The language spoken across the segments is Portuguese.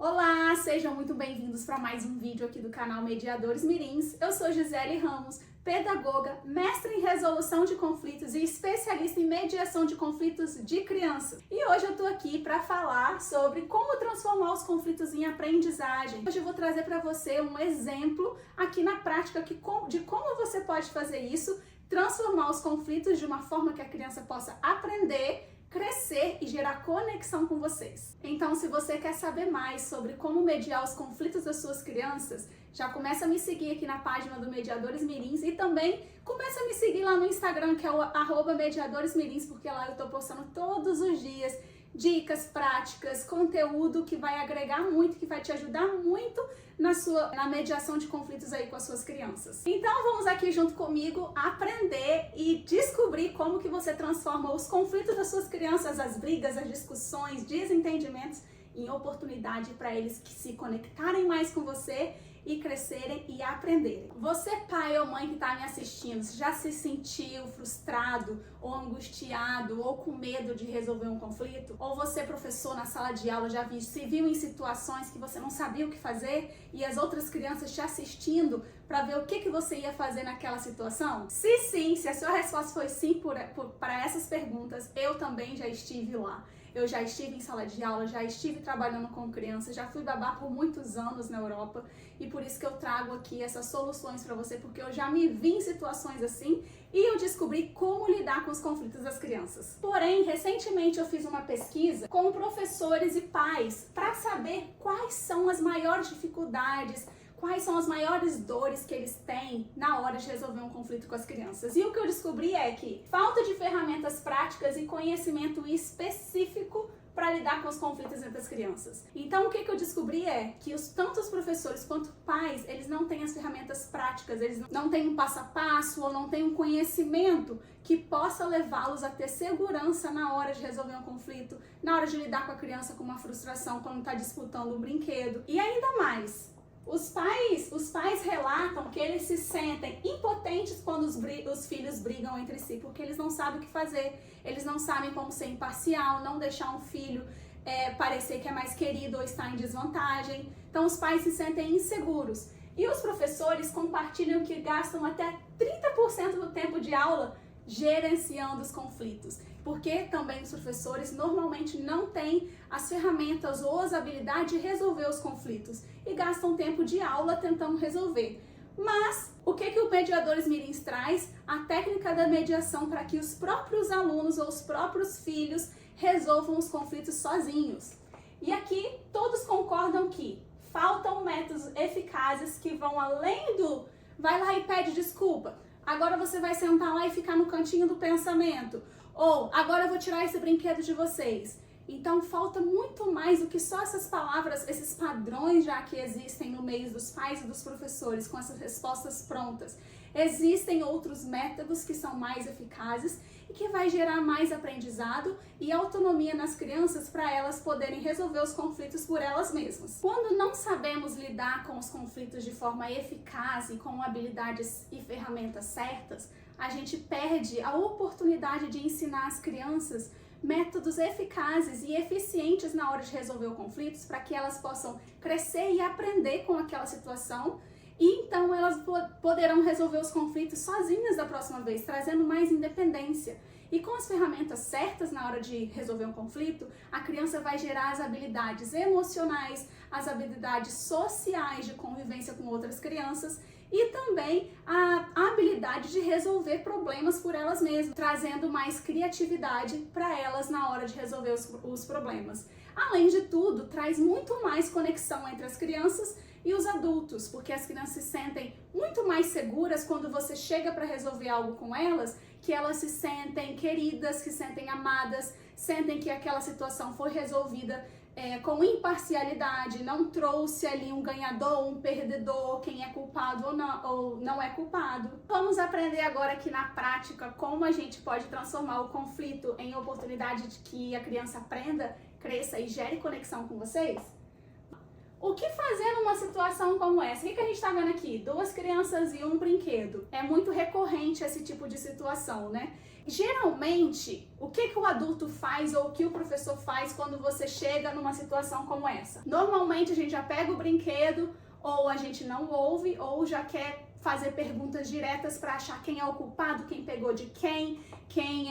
Olá, sejam muito bem-vindos para mais um vídeo aqui do canal Mediadores Mirins. Eu sou Gisele Ramos, pedagoga, mestre em resolução de conflitos e especialista em mediação de conflitos de crianças. E hoje eu tô aqui para falar sobre como transformar os conflitos em aprendizagem. Hoje eu vou trazer para você um exemplo aqui na prática de como você pode fazer isso, transformar os conflitos de uma forma que a criança possa aprender, crescer e gerar conexão com vocês. Então, se você quer saber mais sobre como mediar os conflitos das suas crianças, já começa a me seguir aqui na página do Mediadores Mirins e também começa a me seguir lá no Instagram, que é o @mediadoresmirins, porque lá eu tô postando todos os dias dicas, práticas, conteúdo que vai agregar muito, que vai te ajudar muito na mediação de conflitos aí com as suas crianças. Então vamos aqui junto comigo aprender e descobrir como que você transforma os conflitos das suas crianças, as brigas, as discussões, desentendimentos, em oportunidade para eles que se conectarem mais com você e crescerem e aprenderem. Você, pai ou mãe que está me assistindo, já se sentiu frustrado ou angustiado ou com medo de resolver um conflito? Ou você, professor, na sala de aula, se viu em situações que você não sabia o que fazer e as outras crianças te assistindo para ver o que você ia fazer naquela situação? Se sim, se a sua resposta foi sim para essas perguntas, eu também já estive lá. Eu já estive em sala de aula, já estive trabalhando com crianças, já fui babá por muitos anos na Europa e por isso que eu trago aqui essas soluções para você, porque eu já me vi em situações assim e eu descobri como lidar com os conflitos das crianças. Porém, recentemente eu fiz uma pesquisa com professores e pais para saber quais são as maiores dificuldades, quais são as maiores dores que eles têm na hora de resolver um conflito com as crianças. E o que eu descobri é que falta de ferramentas práticas e conhecimento específico para lidar com os conflitos entre as crianças. Então, o que eu descobri é que tanto os professores quanto pais, eles não têm as ferramentas práticas, eles não têm um passo a passo ou não têm um conhecimento que possa levá-los a ter segurança na hora de resolver um conflito, na hora de lidar com a criança com uma frustração quando está disputando um brinquedo. E ainda mais, os pais relatam que eles se sentem impotentes quando os filhos brigam entre si, porque eles não sabem o que fazer, eles não sabem como ser imparcial, não deixar um filho parecer que é mais querido ou está em desvantagem. Então os pais se sentem inseguros. E os professores compartilham que gastam até 30% do tempo de aula gerenciando os conflitos, porque também os professores normalmente não têm as ferramentas ou as habilidades de resolver os conflitos e gastam tempo de aula tentando resolver. Mas o que o Mediadores Mirins traz? A técnica da mediação para que os próprios alunos ou os próprios filhos resolvam os conflitos sozinhos. E aqui todos concordam que faltam métodos eficazes que vão além do vai lá e pede desculpa, agora você vai sentar lá e ficar no cantinho do pensamento, ou agora eu vou tirar esse brinquedo de vocês. Então falta muito mais do que só essas palavras, esses padrões já que existem no meio dos pais e dos professores com essas respostas prontas. Existem outros métodos que são mais eficazes e que vai gerar mais aprendizado e autonomia nas crianças para elas poderem resolver os conflitos por elas mesmas. Quando não sabemos lidar com os conflitos de forma eficaz e com habilidades e ferramentas certas, a gente perde a oportunidade de ensinar as crianças métodos eficazes e eficientes na hora de resolver os conflitos para que elas possam crescer e aprender com aquela situação. E então elas poderão resolver os conflitos sozinhas da próxima vez, trazendo mais independência. E com as ferramentas certas na hora de resolver um conflito, a criança vai gerar as habilidades emocionais, as habilidades sociais de convivência com outras crianças e também a habilidade de resolver problemas por elas mesmas, trazendo mais criatividade para elas na hora de resolver os problemas. Além de tudo, traz muito mais conexão entre as crianças e os adultos, porque as crianças se sentem muito mais seguras quando você chega para resolver algo com elas, que elas se sentem queridas, que se sentem amadas, sentem que aquela situação foi resolvida com imparcialidade, não trouxe ali um ganhador, um perdedor, quem é culpado ou não é culpado. Vamos aprender agora aqui na prática como a gente pode transformar o conflito em oportunidade de que a criança aprenda, cresça e gere conexão com vocês? O que fazer numa situação como essa? O que a gente está vendo aqui? 2 crianças e um brinquedo. É muito recorrente esse tipo de situação, né? Geralmente, o que o adulto faz ou o que o professor faz quando você chega numa situação como essa? Normalmente a gente já pega o brinquedo, ou a gente não ouve, ou já quer fazer perguntas diretas para achar quem é o culpado, quem pegou de quem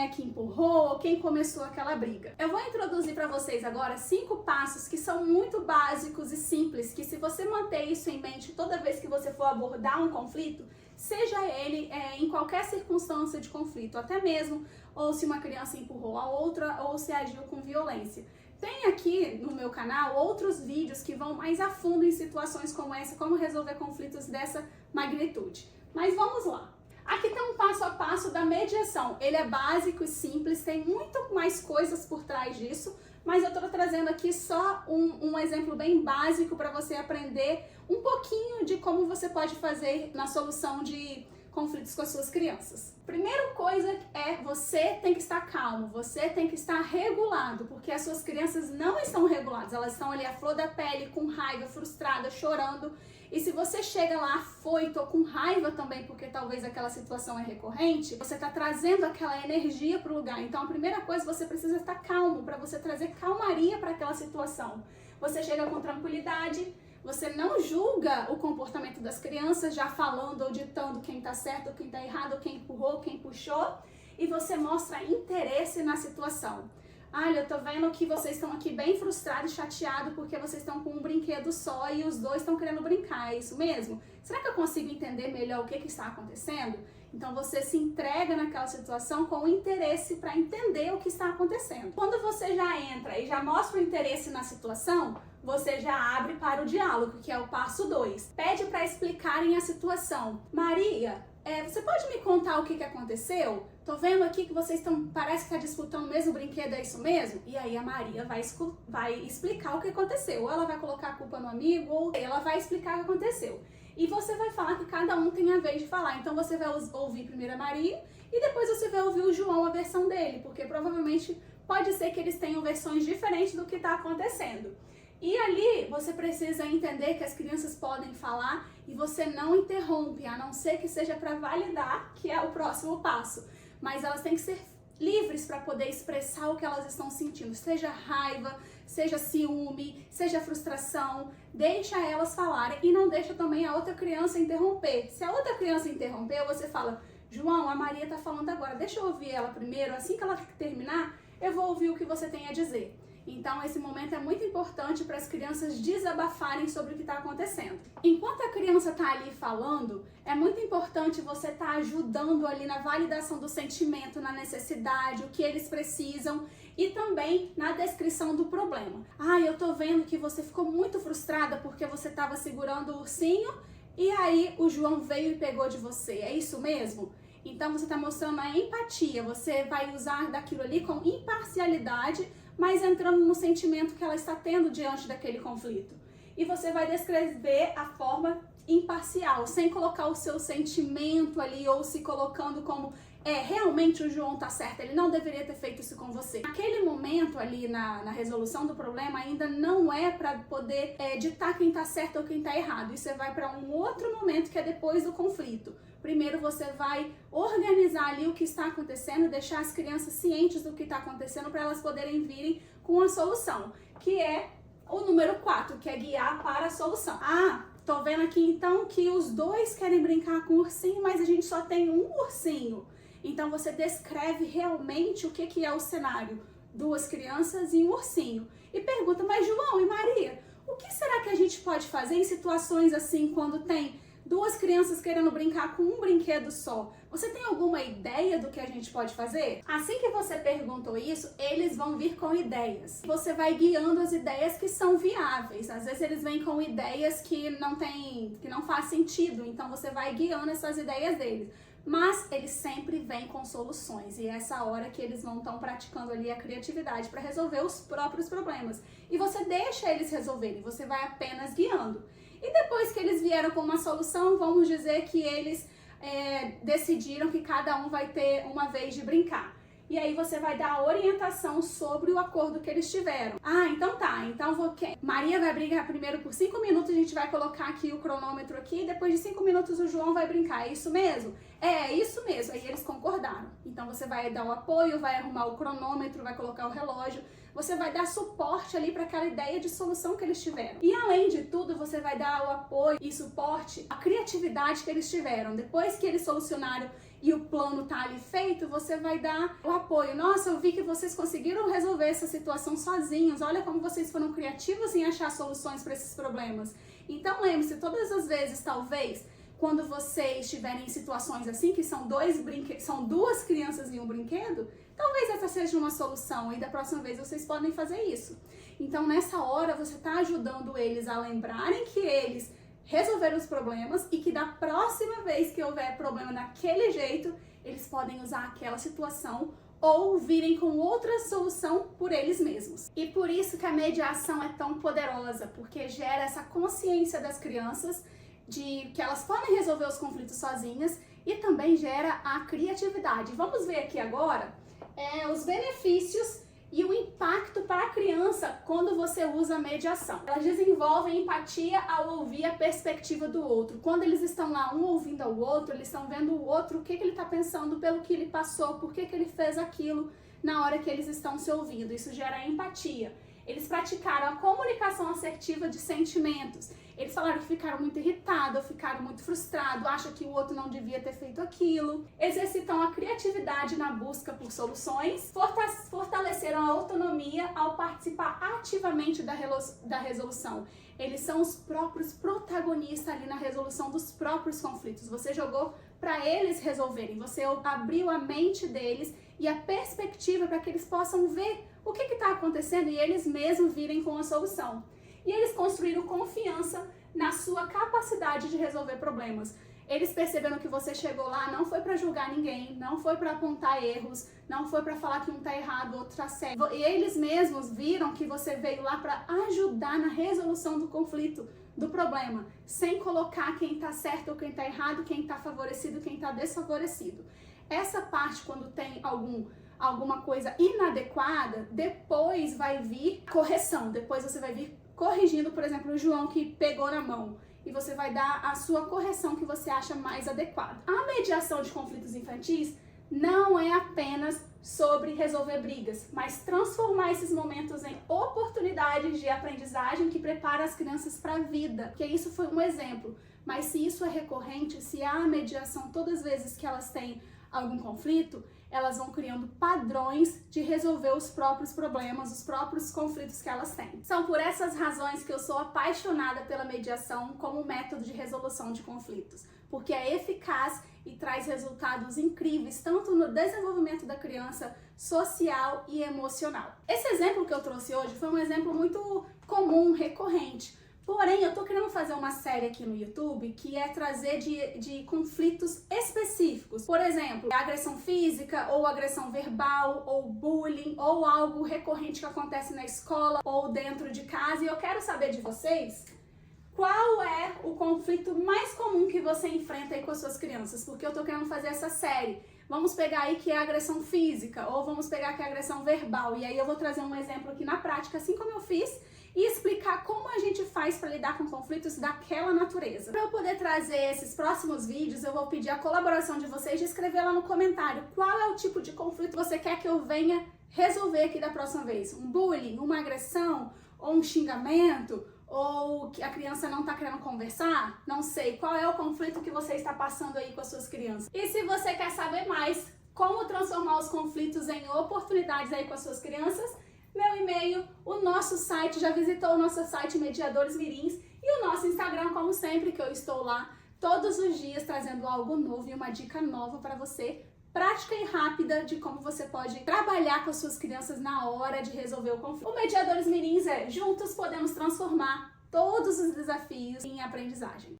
é que empurrou, ou quem começou aquela briga. Eu vou introduzir para vocês agora 5 passos que são muito básicos e simples, que se você manter isso em mente toda vez que você for abordar um conflito, seja ele em qualquer circunstância de conflito, até mesmo ou se uma criança empurrou a outra ou se agiu com violência. Tem aqui no meu canal outros vídeos que vão mais a fundo em situações como essa, como resolver conflitos dessa magnitude. Mas vamos lá. Aqui tem um passo a passo da mediação. Ele é básico e simples, tem muito mais coisas por trás disso, mas eu estou trazendo aqui só um exemplo bem básico para você aprender um pouquinho de como você pode fazer na solução de conflitos com as suas crianças. Primeira coisa é você tem que estar calmo, você tem que estar regulado, porque as suas crianças não estão reguladas, elas estão ali à flor da pele, com raiva, frustradas, chorando. E se você chega lá afoito ou com raiva também, porque talvez aquela situação é recorrente, você está trazendo aquela energia para o lugar. Então a primeira coisa, você precisa estar calmo, para você trazer calmaria para aquela situação. Você chega com tranquilidade, você não julga o comportamento das crianças, já falando ou ditando quem está certo, quem está errado, quem empurrou, quem puxou, e você mostra interesse na situação. Olha, eu tô vendo que vocês estão aqui bem frustrados e chateados porque vocês estão com um brinquedo só e os dois estão querendo brincar, é isso mesmo? Será que eu consigo entender melhor o que está acontecendo? Então você se entrega naquela situação com interesse para entender o que está acontecendo. Quando você já entra e já mostra o interesse na situação, você já abre para o diálogo, que é o passo 2. Pede para explicarem a situação. Maria, você pode me contar o que aconteceu? Tô vendo aqui que vocês parece que tá disputando o mesmo brinquedo, é isso mesmo? E aí a Maria vai explicar o que aconteceu. Ou ela vai colocar a culpa no amigo, ou ela vai explicar o que aconteceu. E você vai falar que cada um tem a vez de falar. Então você vai ouvir primeiro a Maria e depois você vai ouvir o João, a versão dele, porque provavelmente pode ser que eles tenham versões diferentes do que está acontecendo. E ali você precisa entender que as crianças podem falar e você não interrompe, a não ser que seja para validar, que é o próximo passo. Mas elas têm que ser livres para poder expressar o que elas estão sentindo, seja raiva, seja ciúme, seja frustração, deixa elas falarem e não deixa também a outra criança interromper. Se a outra criança interromper, você fala, João, a Maria tá falando agora, deixa eu ouvir ela primeiro, assim que ela terminar, eu vou ouvir o que você tem a dizer. Então, esse momento é muito importante para as crianças desabafarem sobre o que está acontecendo. Enquanto a criança está ali falando, é muito importante você estar ajudando ali na validação do sentimento, na necessidade, o que eles precisam e também na descrição do problema. Eu tô vendo que você ficou muito frustrada porque você estava segurando o ursinho e aí o João veio e pegou de você. É isso mesmo? Então, você está mostrando a empatia. Você vai usar daquilo ali com imparcialidade, mas entrando no sentimento que ela está tendo diante daquele conflito. E você vai descrever a forma imparcial, sem colocar o seu sentimento ali ou se colocando como realmente o João tá certo, ele não deveria ter feito isso com você. Naquele momento ali na resolução do problema ainda não é para poder ditar quem tá certo ou quem tá errado. Isso vai para um outro momento que é depois do conflito. Primeiro você vai organizar ali o que está acontecendo, deixar as crianças cientes do que está acontecendo para elas poderem virem com a solução, que é o número 4, que é guiar para a solução. Tô vendo aqui então que os dois querem brincar com o ursinho, mas a gente só tem um ursinho. Então você descreve realmente o que é o cenário. 2 crianças e um ursinho. E pergunta, mas João e Maria, o que será que a gente pode fazer em situações assim, quando tem 2 crianças querendo brincar com um brinquedo só? Você tem alguma ideia do que a gente pode fazer? Assim que você perguntou isso, eles vão vir com ideias. Você vai guiando as ideias que são viáveis. Às vezes eles vêm com ideias que não faz sentido, então você vai guiando essas ideias deles. Mas eles sempre vêm com soluções e é essa hora que eles vão estar praticando ali a criatividade para resolver os próprios problemas. E você deixa eles resolverem, você vai apenas guiando. E depois que eles vieram com uma solução, vamos dizer que eles decidiram que cada um vai ter uma vez de brincar. e aí você vai dar a orientação sobre o acordo que eles tiveram. Ah, então tá, então Maria vai brincar primeiro por 5 minutos, a gente vai colocar aqui o cronômetro aqui, depois de 5 minutos o João vai brincar, é isso mesmo? É isso mesmo, aí eles concordaram. Então você vai dar o apoio, vai arrumar o cronômetro, vai colocar o relógio, você vai dar suporte ali para aquela ideia de solução que eles tiveram. E além de tudo, você vai dar o apoio e suporte à criatividade que eles tiveram. Depois que eles solucionaram e o plano tá ali feito, você vai dar o apoio. Nossa, eu vi que vocês conseguiram resolver essa situação sozinhos. Olha como vocês foram criativos em achar soluções para esses problemas. Então lembre-se, todas as vezes, talvez, quando vocês estiverem em situações assim, que são duas crianças em um brinquedo, talvez essa seja uma solução e da próxima vez vocês podem fazer isso. Então nessa hora você está ajudando eles a lembrarem que eles resolveram os problemas e que da próxima vez que houver problema daquele jeito, eles podem usar aquela situação ou virem com outra solução por eles mesmos. E por isso que a mediação é tão poderosa, porque gera essa consciência das crianças de que elas podem resolver os conflitos sozinhas e também gera a criatividade. Vamos ver aqui agora os benefícios e o impacto para a criança quando você usa a mediação. Elas desenvolvem empatia ao ouvir a perspectiva do outro. Quando eles estão lá, um ouvindo ao outro, eles estão vendo o outro, o que ele está pensando, pelo que ele passou, por que ele fez aquilo na hora que eles estão se ouvindo. Isso gera empatia. Eles praticaram a comunicação assertiva de sentimentos. Eles falaram que ficaram muito irritados, ficaram muito frustrados, acham que o outro não devia ter feito aquilo. Exercitam a criatividade na busca por soluções. Fortaleceram a autonomia ao participar ativamente da resolução. Eles são os próprios protagonistas ali na resolução dos próprios conflitos. Você jogou para eles resolverem. Você abriu a mente deles e a perspectiva para que eles possam ver o que está acontecendo e eles mesmos virem com a solução. E eles construíram confiança na sua capacidade de resolver problemas. Eles perceberam que você chegou lá não foi para julgar ninguém, não foi para apontar erros, não foi para falar que um está errado, o outro está certo. E eles mesmos viram que você veio lá para ajudar na resolução do conflito, do problema, sem colocar quem está certo ou quem está errado, quem está favorecido, quem está desfavorecido. Essa parte, quando tem alguma coisa inadequada, depois vai vir correção, depois você vai vir corrigindo, por exemplo, o João que pegou na mão, e você vai dar a sua correção que você acha mais adequada. A mediação de conflitos infantis não é apenas sobre resolver brigas, mas transformar esses momentos em oportunidades de aprendizagem que prepara as crianças para a vida. Porque isso foi um exemplo, mas se isso é recorrente, se há mediação todas as vezes que elas têm algum conflito, elas vão criando padrões de resolver os próprios problemas, os próprios conflitos que elas têm. São por essas razões que eu sou apaixonada pela mediação como método de resolução de conflitos, porque é eficaz e traz resultados incríveis, tanto no desenvolvimento da criança, social e emocional. Esse exemplo que eu trouxe hoje foi um exemplo muito comum, recorrente. Porém, eu tô querendo fazer uma série aqui no YouTube que é trazer de conflitos específicos. Por exemplo, agressão física, ou agressão verbal, ou bullying, ou algo recorrente que acontece na escola ou dentro de casa. E eu quero saber de vocês qual é o conflito mais comum que você enfrenta aí com as suas crianças, porque eu tô querendo fazer essa série. Vamos pegar aí que é agressão física, ou vamos pegar que é agressão verbal. E aí eu vou trazer um exemplo aqui na prática, assim como eu fiz, e explicar como a gente faz para lidar com conflitos daquela natureza. Para eu poder trazer esses próximos vídeos, eu vou pedir a colaboração de vocês de escrever lá no comentário qual é o tipo de conflito que você quer que eu venha resolver aqui da próxima vez. Um bullying, uma agressão, ou um xingamento, ou que a criança não está querendo conversar? Não sei. Qual é o conflito que você está passando aí com as suas crianças? E se você quer saber mais como transformar os conflitos em oportunidades aí com as suas crianças, meu e-mail, o nosso site, já visitou o nosso site Mediadores Mirins e o nosso Instagram, como sempre, que eu estou lá todos os dias trazendo algo novo e uma dica nova para você, prática e rápida de como você pode trabalhar com as suas crianças na hora de resolver o conflito. O Mediadores Mirins juntos podemos transformar todos os desafios em aprendizagem.